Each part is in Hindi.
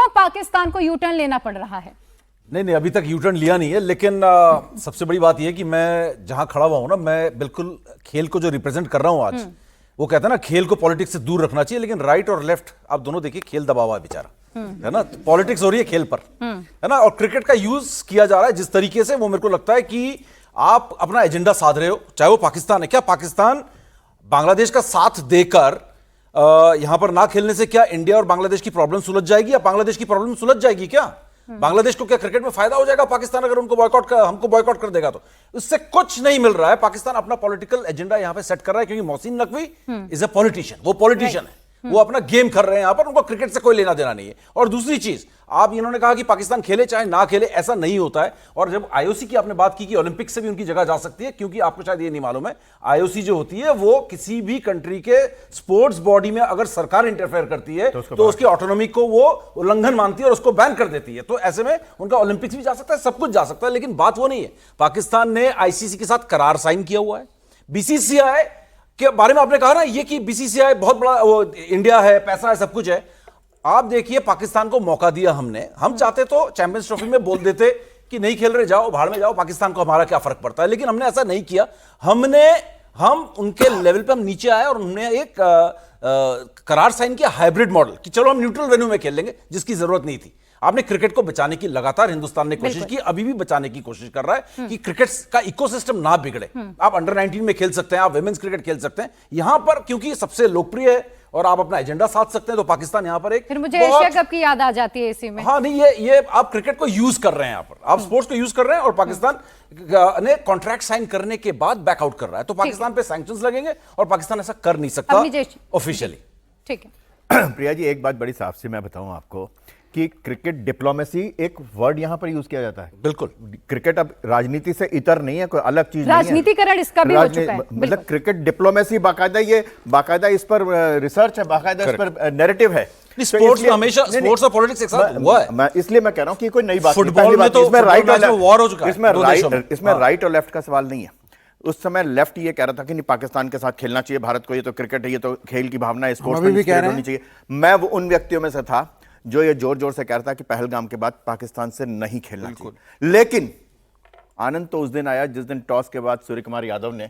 क्यों पाकिस्तान को यू टर्न लेना पड़ रहा है? नहीं नहीं, अभी तक यू टर्न लिया नहीं है, लेकिन सबसे बड़ी बात यह है कि मैं जहां खड़ा हुआ हूं ना, मैं बिल्कुल खेल को जो रिप्रेजेंट कर रहा हूं आज, वो कहता है ना खेल को पॉलिटिक्स से दूर रखना चाहिए, लेकिन राइट और लेफ्ट आप दोनों देखिए, खेल दबा हुआ है बेचारा, है ना, पॉलिटिक्स हो रही है खेल पर, है ना, और क्रिकेट का यूज किया जा रहा है जिस तरीके से, वो मेरे को लगता है कि आप अपना एजेंडा साध रहे हो, चाहे वो पाकिस्तान है। क्या पाकिस्तान बांग्लादेश का साथ देकर यहां पर ना खेलने से क्या इंडिया और बांग्लादेश की प्रॉब्लम सुलझ जाएगी, या बांग्लादेश की प्रॉब्लम सुलझ जाएगी? क्या बांग्लादेश को क्या क्रिकेट में फायदा हो जाएगा पाकिस्तान अगर उनको हमको बॉयकॉट कर देगा? तो इससे कुछ नहीं मिल रहा है। पाकिस्तान अपना पॉलिटिकल एजेंडा यहां पे सेट कर रहा है, क्योंकि Mohsin Naqvi is a politician, वो पॉलिटिशियन है, वो अपना गेम कर रहे हैं यहां पर, उनको क्रिकेट से कोई लेना देना नहीं है। और दूसरी चीज, आप इन्होंने कहा कि पाकिस्तान खेले चाहे ना खेले, ऐसा नहीं होता है। और जब आईओसी की आपने बात की कि ओलंपिक से भी उनकी जगह जा सकती है, क्योंकि आपको शायद ये नहीं मालूम है, आईओसी जो होती है वो किसी भी कंट्री के स्पोर्ट्स बॉडी में अगर सरकार इंटरफेयर करती है तो उसकी ऑटोनॉमी को वो उल्लंघन मानती है और उसको बैन कर देती है। तो ऐसे में उनका ओलंपिक्स भी जा सकता है, सब कुछ जा सकता है, लेकिन बात वो नहीं है। पाकिस्तान ने आईसीसी के साथ करार साइन किया हुआ है। बीसीसीआई के बारे में आपने कहा ना ये कि बीसीसीआई बहुत बड़ा वो इंडिया है, पैसा है, सब कुछ है। आप देखिए, पाकिस्तान को मौका दिया हमने, हम चाहते तो चैंपियंस ट्रॉफी में बोल देते कि नहीं खेल रहे, जाओ भाड़ में जाओ, पाकिस्तान को हमारा क्या फर्क पड़ता है, लेकिन हमने ऐसा नहीं किया। हम उनके लेवल पे हम नीचे आए और हमने एक करार साइन किया हाइब्रिड मॉडल कि चलो हम न्यूट्रल वेन्यू में खेल लेंगे, जिसकी जरूरत नहीं थी। आपने क्रिकेट को बचाने की लगातार हिंदुस्तान ने कोशिश की, अभी भी बचाने की कोशिश कर रहा है कि क्रिकेट का इकोसिस्टम ना बिगड़े। आप अंडर 19 में खेल सकते हैं, आप विमेंस क्रिकेट खेल सकते हैं यहां पर, क्योंकि सबसे लोकप्रिय है और आप अपना एजेंडा साध सकते हैं। तो पाकिस्तान यहां पर एक, फिर मुझे एशिया कप की याद आ जाती है इसी में। हाँ नहीं, ये आप क्रिकेट को यूज कर रहे हैं, यहां पर आप स्पोर्ट्स को यूज कर रहे हैं, और पाकिस्तान ने कॉन्ट्रैक्ट साइन करने के बाद बैकआउट कर रहा है। तो पाकिस्तान पे सैंक्शंस लगेंगे और पाकिस्तान ऐसा कर नहीं सकता ऑफिशियली। ठीक है प्रिया जी, एक बात बड़ी साफ सी मैं बताऊं आपको कि क्रिकेट डिप्लोमेसी एक वर्ड यहां पर यूज किया जाता है। बिल्कुल, क्रिकेट अब राजनीति से इतर नहीं है, कोई अलग चीज नहीं है। राजनीतिकरण इसका भी हो चुका है। मतलब क्रिकेट डिप्लोमेसी बाकायदा इस पर रिसर्च है, बाकायदा इस पर नैरेटिव है। स्पोर्ट्स में हमेशा स्पोर्ट्स और पॉलिटिक्स एक साथ हुआ है। मैं इसलिए मैं कह रहा हूं कि कोई नई बात नहीं। फुटबॉल में तो इसमें राइट और वॉर हो चुका है, इसमें राइट और लेफ्ट का सवाल नहीं है। उस समय लेफ्ट ये कह रहा था कि नहीं, पाकिस्तान के साथ खेलना चाहिए भारत को, ये तो क्रिकेट है, ये तो खेल की भावना है, स्पोर्ट्स होनी चाहिए। मैं वो उन व्यक्तियों में से था जो ये जोर जोर से कह रहा था कि पहलगाम के बाद पाकिस्तान से नहीं खेलना चाहिए। लेकिन आनंद तो उस दिन आया जिस दिन टॉस के बाद सूर्य कुमार यादव ने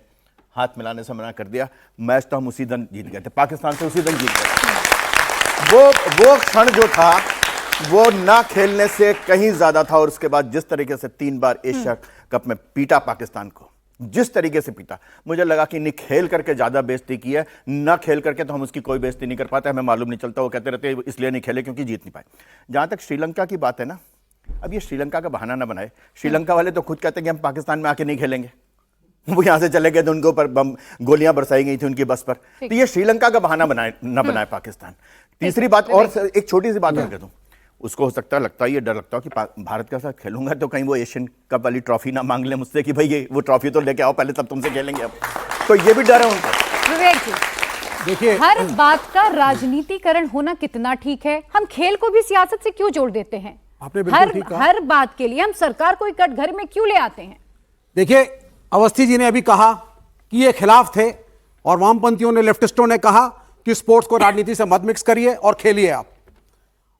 हाथ मिलाने से मना कर दिया। मैच तो हम उसी दिन जीत गए थे, पाकिस्तान से उसी दिन जीत गए। वो क्षण जो था वो ना खेलने से कहीं ज्यादा था। और उसके बाद जिस तरीके से 3 बार एशिया कप में पीटा पाकिस्तान को, जिस तरीके से पीटा, मुझे लगा कि नहीं, खेल करके ज्यादा बेइज्जती की है, ना खेल करके तो हम उसकी कोई बेइज्जती नहीं कर पाते, हमें मालूम नहीं चलता। वो कहते रहते इसलिए नहीं खेले क्योंकि जीत नहीं पाए। जहां तक श्रीलंका की बात है ना, अब ये श्रीलंका का बहाना ना बनाए। श्रीलंका वाले तो खुद कहते हैं कि हम पाकिस्तान में आके नहीं खेलेंगे, वो यहां से चले गए तो उनके ऊपर गोलियां बरसाई गई थी उनकी बस पर। तो ये श्रीलंका का बहाना बनाए पाकिस्तान। तीसरी बात, और एक छोटी सी बात और कह दूं, उसको हो सकता लगता है, ये डर लगता है कि भारत के साथ खेलूंगा तो कहीं वो एशियन कप वाली ट्रॉफी ना मांग ले मुझसे कि भाई ये वो ट्रॉफी तो लेके आओ पहले, तब तुमसे खेलेंगे। अब तो ये भी डर है उनको। विवेक जी, देखिए, हर बात का राजनीतिकरण होना कितना ठीक है? हम खेल को भी सियासत से क्यों जोड़ देते हैं? हर बात के लिए हम सरकार को इकट्ठ घर में क्यों ले आते हैं? देखिए, अवस्थी जी ने अभी कहा कि ये खिलाफ थे, और वामपंथियों ने, लेफ्टिस्टों ने कहा कि स्पोर्ट्स को राजनीति से मत मिक्स करिए और खेलिए आप।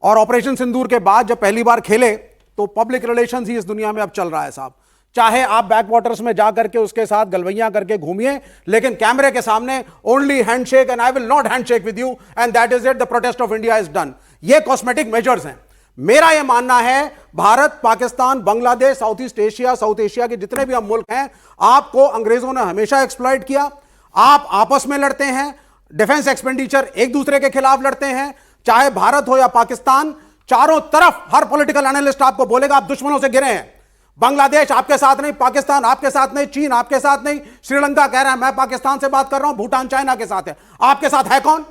और ऑपरेशन सिंदूर के बाद जब पहली बार खेले तो पब्लिक रिलेशंस ही इस दुनिया में अब चल रहा है साहब। चाहे आप बैक वाटर्स में जा करके उसके साथ गलवैया करके घूमिए, लेकिन कैमरे के सामने only handshake and I will not handshake with you and that is it, the protest of India is done. ये कॉस्मेटिक मेजर्स हैं। मेरा यह मानना है, Bharat, Pakistan, Bangladesh, south east Asia, south Asia के जितने भी हम मुल्क हैं, आपको अंग्रेजों ने हमेशा एक्सप्लॉइट किया। आप आपस में लड़ते हैं, डिफेंस एक्सपेंडिचर एक दूसरे के खिलाफ लड़ते हैं, चाहे भारत हो या पाकिस्तान। चारों तरफ हर पॉलिटिकल एनालिस्ट आपको बोलेगा आप दुश्मनों से घिरे हैं। बांग्लादेश आपके साथ नहीं, पाकिस्तान आपके साथ नहीं, चीन आपके साथ नहीं, श्रीलंका कह रहा है मैं पाकिस्तान से बात कर रहा हूं, भूटान चाइना के साथ है। आपके साथ है कौन?